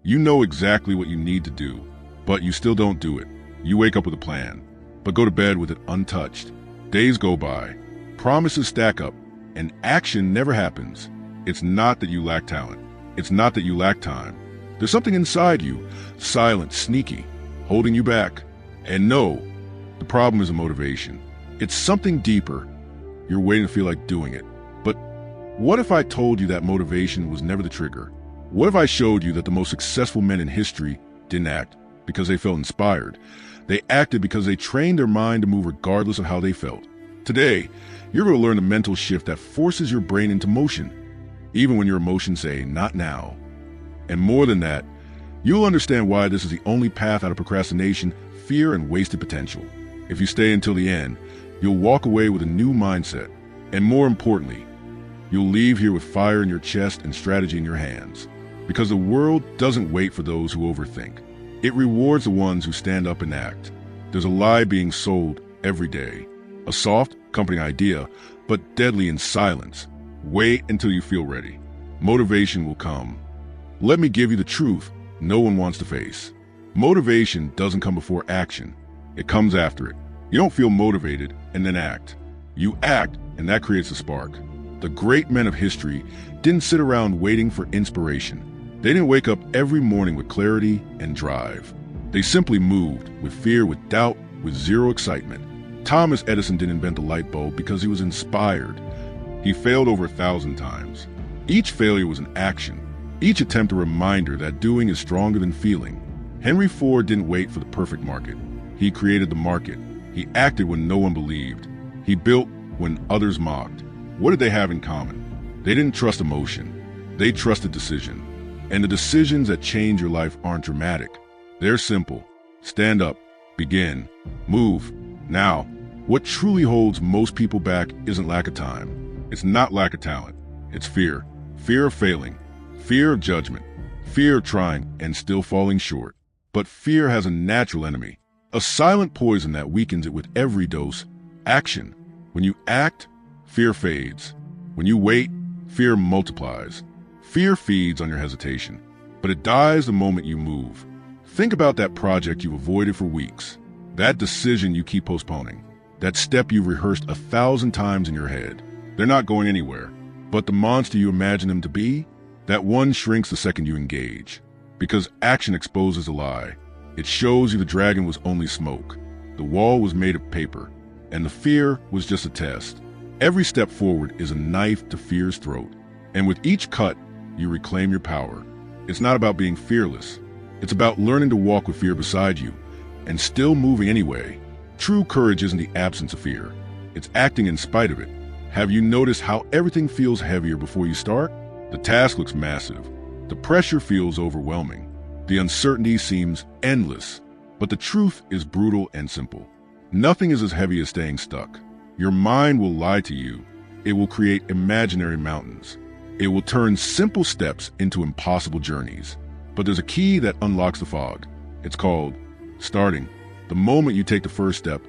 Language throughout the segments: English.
You know exactly what you need to do, but you still don't do it. You wake up with a plan, but go to bed with it untouched. Days go by, promises stack up, and action never happens. It's not that you lack talent. It's not that you lack time. There's something inside you, silent, sneaky, holding you back. And no, the problem isn't motivation. It's something deeper. You're waiting to feel like doing it. But what if I told you that motivation was never the trigger? What if I showed you that the most successful men in history didn't act because they felt inspired? They acted because they trained their mind to move regardless of how they felt. Today, you're going to learn the mental shift that forces your brain into motion, even when your emotions say, not now. And more than that, you'll understand why this is the only path out of procrastination, fear, and wasted potential. If you stay until the end, you'll walk away with a new mindset. And more importantly, you'll leave here with fire in your chest and strategy in your hands. Because the world doesn't wait for those who overthink. It rewards the ones who stand up and act. There's a lie being sold every day. A soft, comforting idea, but deadly in silence. Wait until you feel ready. Motivation will come. Let me give you the truth no one wants to face. Motivation doesn't come before action. It comes after it. You don't feel motivated and then act. You act, and that creates a spark. The great men of history didn't sit around waiting for inspiration. They didn't wake up every morning with clarity and drive. They simply moved, with fear, with doubt, with zero excitement. Thomas Edison didn't invent the light bulb because he was inspired. He failed over 1,000 times. Each failure was an action. Each attempt a reminder that doing is stronger than feeling. Henry Ford didn't wait for the perfect market. He created the market. He acted when no one believed. He built when others mocked. What did they have in common? They didn't trust emotion. They trusted decision. And the decisions that change your life aren't dramatic. They're simple. Stand up. Begin. Move. Now. What truly holds most people back isn't lack of time. It's not lack of talent. It's fear. Fear of failing. Fear of judgment. Fear of trying and still falling short. But fear has a natural enemy. A silent poison that weakens it with every dose. Action. When you act, fear fades. When you wait, fear multiplies. Fear feeds on your hesitation, but it dies the moment you move. Think about that project you've avoided for weeks. That decision you keep postponing. That step you've rehearsed 1,000 times in your head. They're not going anywhere. But the monster you imagine them to be, that one shrinks the second you engage. Because action exposes a lie. It shows you the dragon was only smoke. The wall was made of paper. And the fear was just a test. Every step forward is a knife to fear's throat. And with each cut, you reclaim your power. It's not about being fearless. It's about learning to walk with fear beside you and still moving anyway. True courage isn't the absence of fear. It's acting in spite of it. Have you noticed how everything feels heavier before you start? The task looks massive. The pressure feels overwhelming. The uncertainty seems endless. But the truth is brutal and simple. Nothing is as heavy as staying stuck. Your mind will lie to you. It will create imaginary mountains. It will turn simple steps into impossible journeys. But there's a key that unlocks the fog. It's called starting. The moment you take the first step,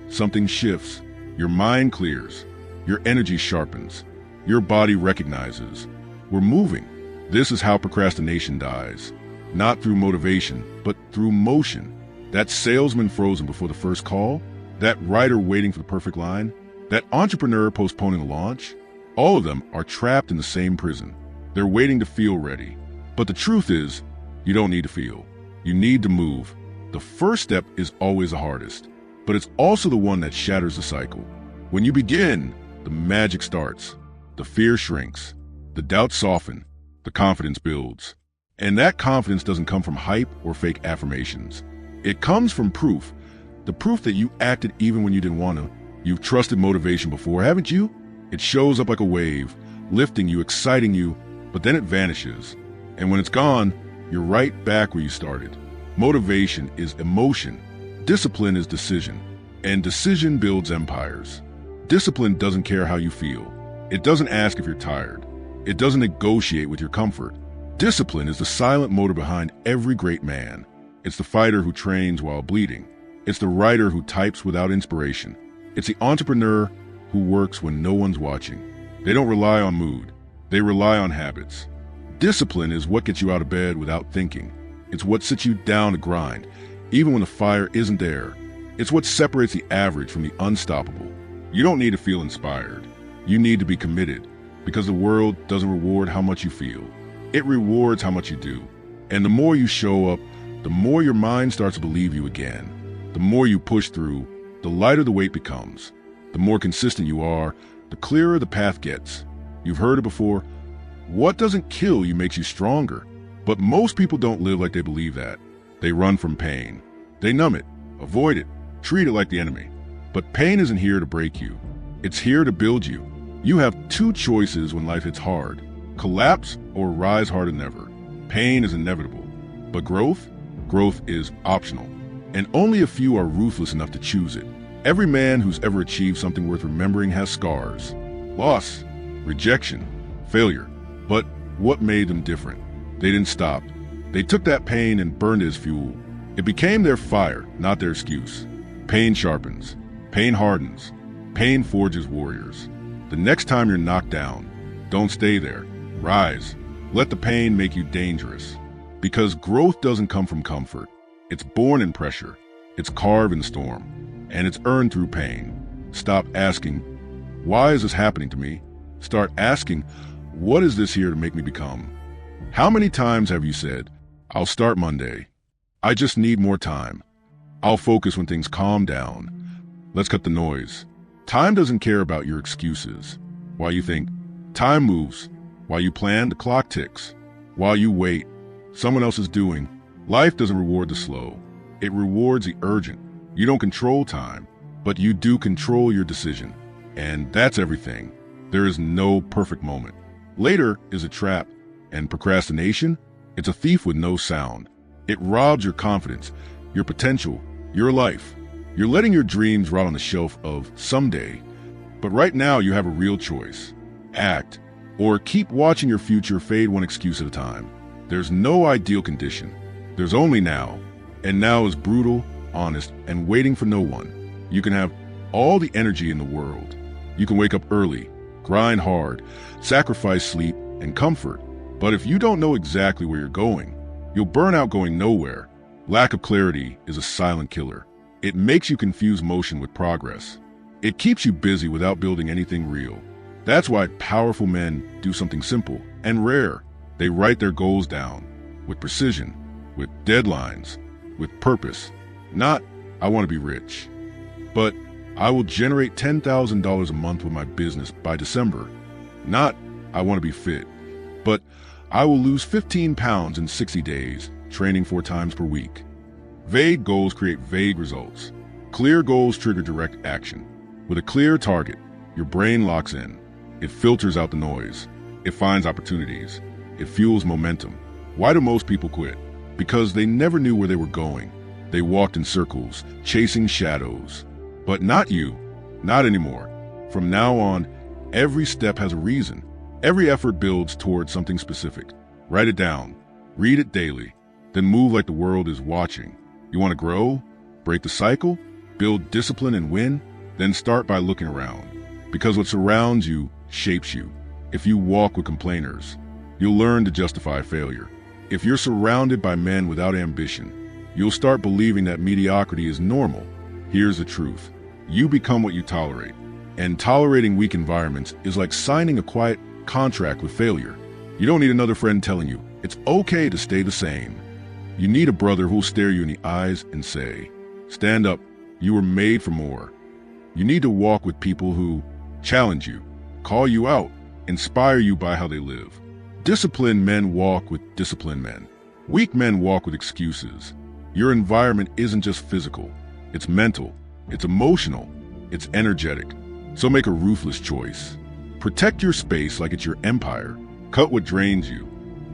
something shifts. Your mind clears. Your energy sharpens. Your body recognizes. We're moving. This is how procrastination dies. Not through motivation, but through motion. That salesman frozen before the first call, that writer waiting for the perfect line, that entrepreneur postponing a launch, all of them are trapped in the same prison. They're waiting to feel ready. But the truth is, you don't need to feel. You need to move. The first step is always the hardest, but it's also the one that shatters the cycle. When you begin, the magic starts. The fear shrinks. The doubts soften. The confidence builds. And that confidence doesn't come from hype or fake affirmations. It comes from proof. The proof that you acted even when you didn't want to. You've trusted motivation before, haven't you? It shows up like a wave, lifting you, exciting you, but then it vanishes. And when it's gone, you're right back where you started. Motivation is emotion. Discipline is decision. And decision builds empires. Discipline doesn't care how you feel. It doesn't ask if you're tired. It doesn't negotiate with your comfort. Discipline is the silent motor behind every great man. It's the fighter who trains while bleeding. It's the writer who types without inspiration. It's the entrepreneur who works when no one's watching. They don't rely on mood. They rely on habits. Discipline is what gets you out of bed without thinking. It's what sits you down to grind, even when the fire isn't there. It's what separates the average from the unstoppable. You don't need to feel inspired. You need to be committed, because the world doesn't reward how much you feel. It rewards how much you do. And the more you show up, the more your mind starts to believe you again. The more you push through, the lighter the weight becomes. The more consistent you are, the clearer the path gets. You've heard it before. What doesn't kill you makes you stronger. But most people don't live like they believe that. They run from pain. They numb it, avoid it, treat it like the enemy. But pain isn't here to break you. It's here to build you. You have two choices when life hits hard: collapse or rise harder than ever. Pain is inevitable, but growth is optional. And only a few are ruthless enough to choose it. Every man who's ever achieved something worth remembering has scars: loss, rejection, failure. But what made them different? They didn't stop. They took that pain and burned it as fuel. It became their fire, not their excuse. Pain sharpens. Pain hardens. Pain forges warriors. The next time you're knocked down, don't stay there. Rise. Let the pain make you dangerous. Because growth doesn't come from comfort. It's born in pressure. It's carved in storm. And it's earned through pain. Stop asking, why is this happening to me? Start asking, what is this here to make me become? How many times have you said, I'll start Monday. I just need more time. I'll focus when things calm down. Let's cut the noise. Time doesn't care about your excuses. While you think, time moves. While you plan, the clock ticks. While you wait, someone else is doing. Life doesn't reward the slow. It rewards the urgent. You don't control time, but you do control your decision. And that's everything. There is no perfect moment. Later is a trap. And procrastination? It's a thief with no sound. It robs your confidence, your potential, your life. You're letting your dreams rot on the shelf of someday. But right now you have a real choice. Act, or keep watching your future fade one excuse at a time. There's no ideal condition. There's only now. And now is brutal, honest, and waiting for no one. You can have all the energy in the world. You can wake up early, grind hard, sacrifice sleep and comfort. But if you don't know exactly where you're going, you'll burn out going nowhere. Lack of clarity is a silent killer. It makes you confuse motion with progress. It keeps you busy without building anything real. That's why powerful men do something simple and rare. They write their goals down with precision, with deadlines, with purpose. Not, I want to be rich, but I will generate $10,000 a month with my business by December. Not, I want to be fit, but I will lose 15 pounds in 60 days, training 4 times per week. Vague goals create vague results. Clear goals trigger direct action. With a clear target, your brain locks in. It filters out the noise. It finds opportunities. It fuels momentum. Why do most people quit? Because they never knew where they were going. They walked in circles, chasing shadows. But not you. Not anymore. From now on, every step has a reason. Every effort builds towards something specific. Write it down. Read it daily. Then move like the world is watching. You want to grow? Break the cycle? Build discipline and win? Then start by looking around. Because what surrounds you shapes you. If you walk with complainers, you'll learn to justify failure. If you're surrounded by men without ambition, you'll start believing that mediocrity is normal. Here's the truth. You become what you tolerate. And tolerating weak environments is like signing a quiet contract with failure. You don't need another friend telling you it's okay to stay the same. You need a brother who'll stare you in the eyes and say, stand up, you were made for more. You need to walk with people who challenge you, call you out, inspire you by how they live. Disciplined men walk with disciplined men. Weak men walk with excuses. Your environment isn't just physical, it's mental, it's emotional, it's energetic. So make a ruthless choice. Protect your space like it's your empire. Cut what drains you.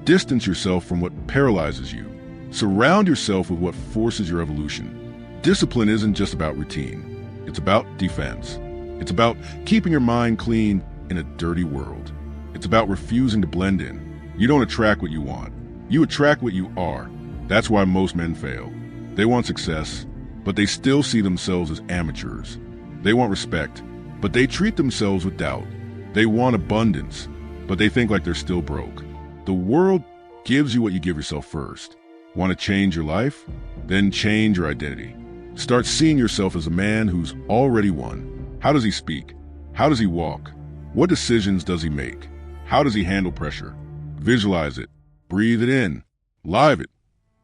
Distance yourself from what paralyzes you. Surround yourself with what forces your evolution. Discipline isn't just about routine. It's about defense. It's about keeping your mind clean in a dirty world. It's about refusing to blend in. You don't attract what you want. You attract what you are. That's why most men fail. They want success, but they still see themselves as amateurs. They want respect, but they treat themselves with doubt. They want abundance, but they think like they're still broke. The world gives you what you give yourself first. Want to change your life? Then change your identity. Start seeing yourself as a man who's already won. How does he speak? How does he walk? What decisions does he make? How does he handle pressure? Visualize it. Breathe it in. Live it.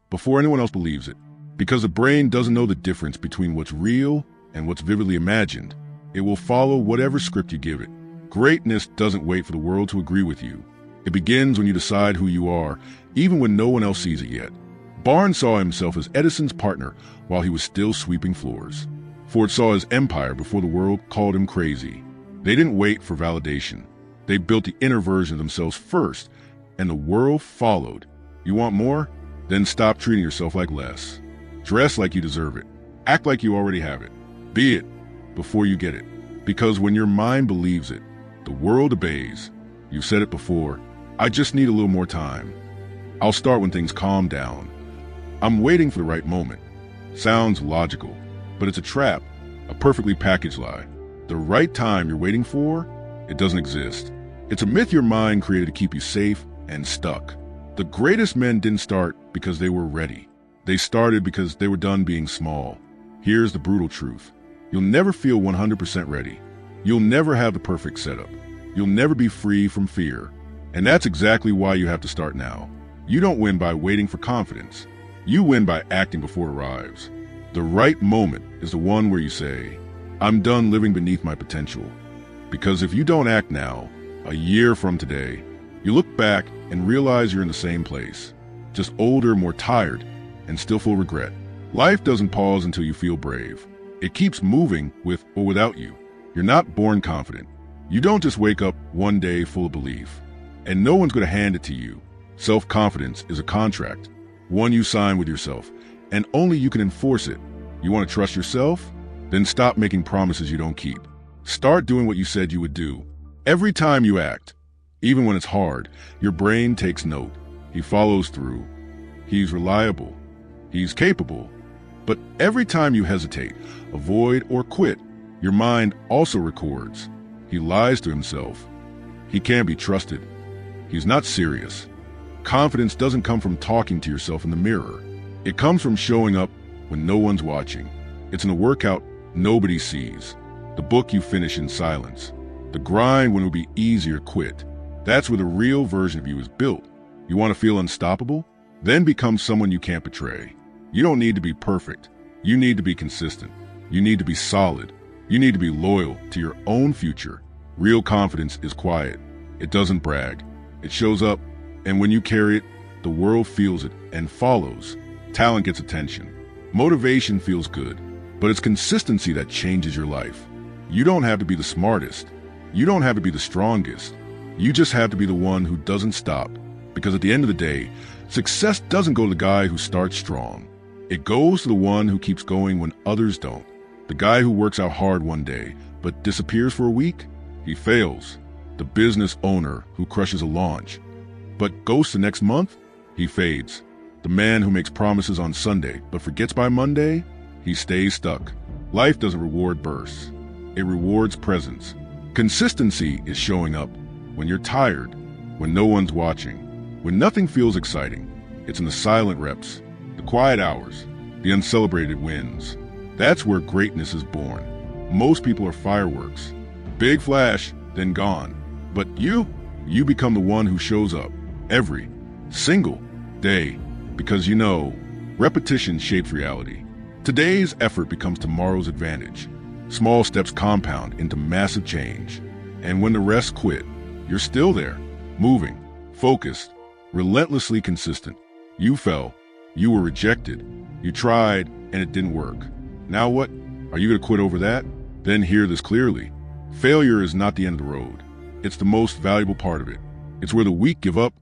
Before anyone else believes it. Because the brain doesn't know the difference between what's real and what's vividly imagined. It will follow whatever script you give it. Greatness doesn't wait for the world to agree with you. It begins when you decide who you are, even when no one else sees it yet. Barnes saw himself as Edison's partner while he was still sweeping floors. Ford saw his empire before the world called him crazy. They didn't wait for validation. They built the inner version of themselves first, and the world followed. You want more? Then stop treating yourself like less. Dress like you deserve it. Act like you already have it. Be it before you get it. Because when your mind believes it, the world obeys. You've said it before. I just need a little more time. I'll start when things calm down. I'm waiting for the right moment. Sounds logical, but it's a trap, a perfectly packaged lie. The right time you're waiting for, it doesn't exist. It's a myth your mind created to keep you safe and stuck. The greatest men didn't start because they were ready. They started because they were done being small. Here's the brutal truth. You'll never feel 100% ready. You'll never have the perfect setup. You'll never be free from fear. And that's exactly why you have to start now. You don't win by waiting for confidence. You win by acting before it arrives. The right moment is the one where you say, I'm done living beneath my potential. Because if you don't act now, a year from today, you look back and realize you're in the same place, just older, more tired, and still full of regret. Life doesn't pause until you feel brave. It keeps moving with or without you. You're not born confident. You don't just wake up one day full of belief. And no one's going to hand it to you. Self-confidence is a contract, one you sign with yourself, and only you can enforce it. You want to trust yourself? Then stop making promises you don't keep. Start doing what you said you would do. Every time you act, even when it's hard, your brain takes note. He follows through. He's reliable. He's capable. But every time you hesitate, avoid, or quit, your mind also records. He lies to himself. He can't be trusted. He's not serious. Confidence doesn't come from talking to yourself in the mirror. It comes from showing up when no one's watching. It's in a workout nobody sees. The book you finish in silence. The grind when it would be easier to quit. That's where the real version of you is built. You want to feel unstoppable? Then become someone you can't betray. You don't need to be perfect. You need to be consistent. You need to be solid. You need to be loyal to your own future. Real confidence is quiet. It doesn't brag. It shows up, and when you carry it, the world feels it and follows. Talent gets attention. Motivation feels good, but it's consistency that changes your life. You don't have to be the smartest. You don't have to be the strongest. You just have to be the one who doesn't stop. Because at the end of the day, success doesn't go to the guy who starts strong. It goes to the one who keeps going when others don't. The guy who works out hard one day, but disappears for a week, he fails. The business owner who crushes a launch, but ghosts the next month, he fades. The man who makes promises on Sunday, but forgets by Monday, he stays stuck. Life doesn't reward bursts. It rewards presence. Consistency is showing up when you're tired, when no one's watching, when nothing feels exciting. It's in the silent reps, the quiet hours, the uncelebrated wins. That's where greatness is born. Most people are fireworks. Big flash, then gone. But you become the one who shows up every single day. Because repetition shapes reality. Today's effort becomes tomorrow's advantage. Small steps compound into massive change. And when the rest quit, you're still there, moving, focused, relentlessly consistent. You fell, you were rejected, you tried, and it didn't work. Now what? Are you going to quit over that? Then hear this clearly. Failure is not the end of the road. It's the most valuable part of it. It's where the weak give up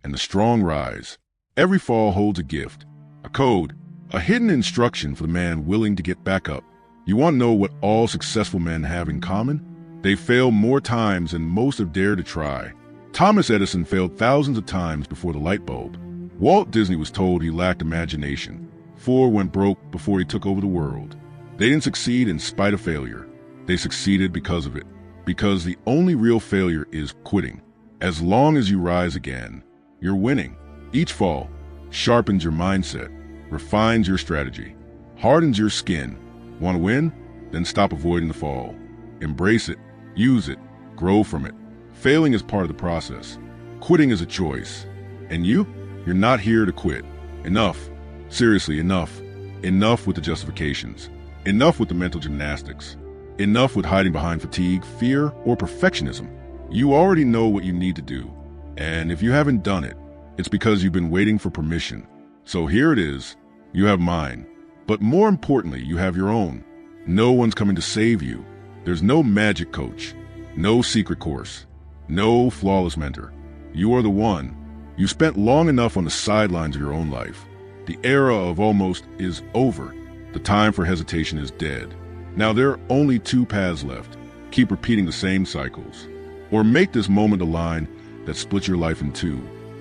and the strong rise. Every fall holds a gift, a code, a hidden instruction for the man willing to get back up. You want to know what all successful men have in common? They fail more times than most have dared to try. Thomas Edison failed thousands of times before the light bulb. Walt Disney was told he lacked imagination. Ford went broke before he took over the world. They didn't succeed in spite of failure. They succeeded because of it. Because the only real failure is quitting. As long as you rise again, you're winning. Each fall, sharpens your mindset, refines your strategy, hardens your skin. Want to win? Then stop avoiding the fall. Embrace it, use it, grow from it. Failing is part of the process. Quitting is a choice. And you're not here to quit. Enough. Seriously, enough. Enough with the justifications. Enough with the mental gymnastics. Enough with hiding behind fatigue, fear, or perfectionism. You already know what you need to do. And if you haven't done it, it's because you've been waiting for permission. So here it is. You have mine. But more importantly, you have your own. No one's coming to save you. There's no magic coach, no secret course, no flawless mentor. You are the one. You spent long enough on the sidelines of your own life. The era of almost is over. The time for hesitation is dead. Now there are only two paths left. Keep repeating the same cycles. Or make this moment a line that splits your life in two.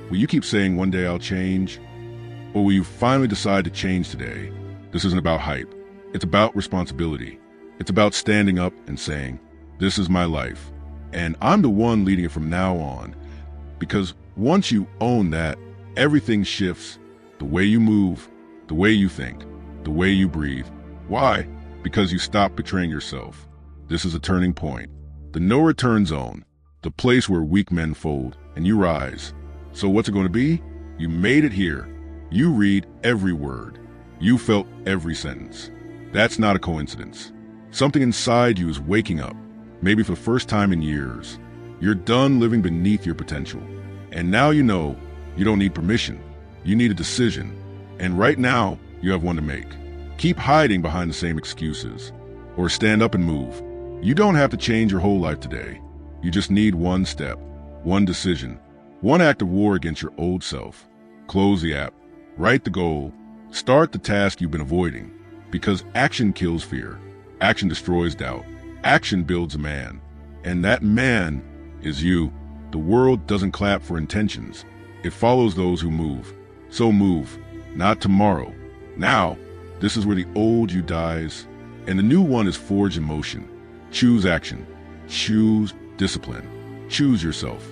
Will you keep saying, one day I'll change? Or will you finally decide to change today? This isn't about hype. It's about responsibility. It's about standing up and saying, this is my life, and I'm the one leading it from now on. Because once you own that, everything shifts. The way you move, the way you think, the way you breathe. Why? Because you stop betraying yourself. This is a turning point. The no-return zone. The place where weak men fold and you rise. So what's it going to be? You made it here. You read every word. You felt every sentence. That's not a coincidence. Something inside you is waking up, maybe for the first time in years. You're done living beneath your potential. And now you know you don't need permission. You need a decision. And right now, you have one to make. Keep hiding behind the same excuses. Or stand up and move. You don't have to change your whole life today. You just need one step, one decision, one act of war against your old self. Close the app. Write the goal. Start the task you've been avoiding. Because action kills fear. Action destroys doubt. Action builds a man. And that man is you. The world doesn't clap for intentions. It follows those who move. So move. Not tomorrow. Now. This is where the old you dies, and the new one is forged in motion. Choose action. Choose discipline. Choose yourself.